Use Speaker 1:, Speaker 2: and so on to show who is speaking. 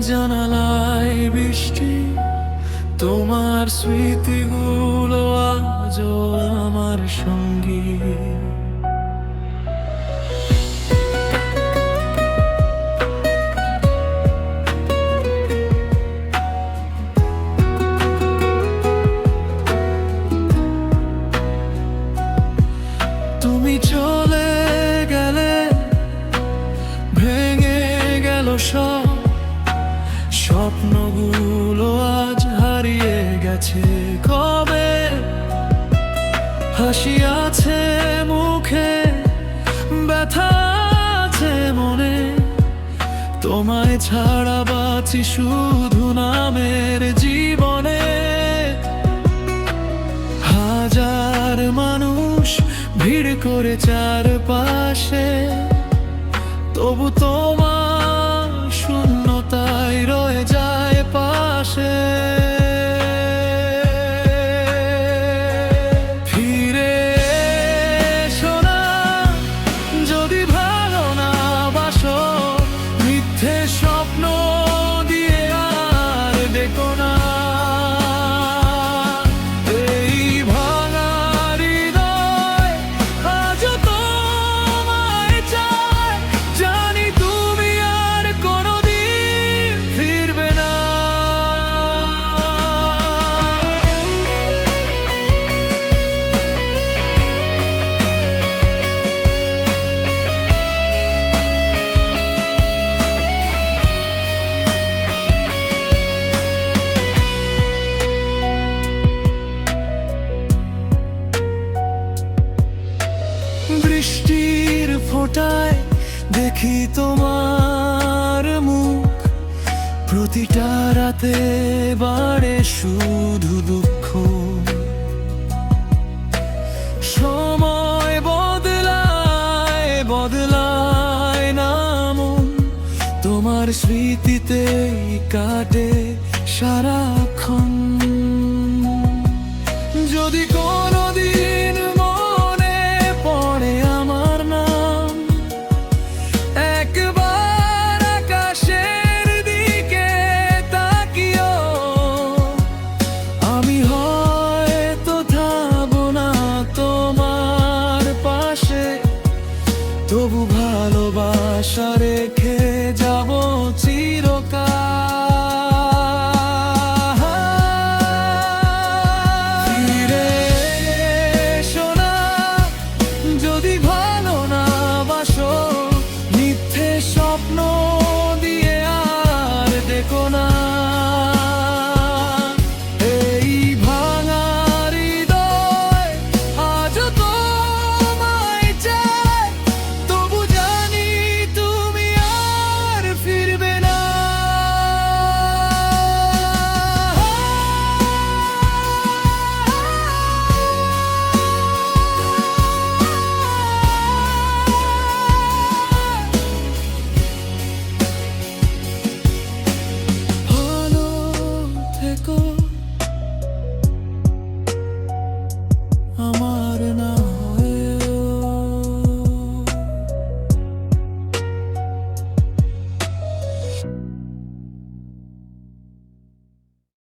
Speaker 1: জানালায় বৃষ্টি, তোমার স্মৃতিগুলো আজও আমার সঙ্গী। তুমি চলে গেলে ভেঙে গেল সব স্বপ্নগুলো, আজ হারিয়ে গেছে কবে। হাসি আছে মুখে, ব্যথা আছে মনে, তোমায় ছাড়া বাঁচি শুধু নামের জীবনে। হাজার মানুষ ভিড় করে চারপাশে, তবু তোমার শূন্যতায় রয়ে যায় পাশে। ফিরে এসো না যদি ভালো না বাসো, মিথ্যে স্বপ্ন দিয়ে আর ডেকো না। এই ভাঙা হৃদয় আজও তোমায় চায়, জানি তুমি আর কোনোদিন ফিরবে না। বৃষ্টির ফোঁটায় দেখি তোমার মুখ, প্রতিটা রাতে বাড়ে শুধু দুঃখ। সময় বদলায় বদলায় না মন, তোমার স্মৃতিতেই কাটে সারাক্ষণ। যদি কোনো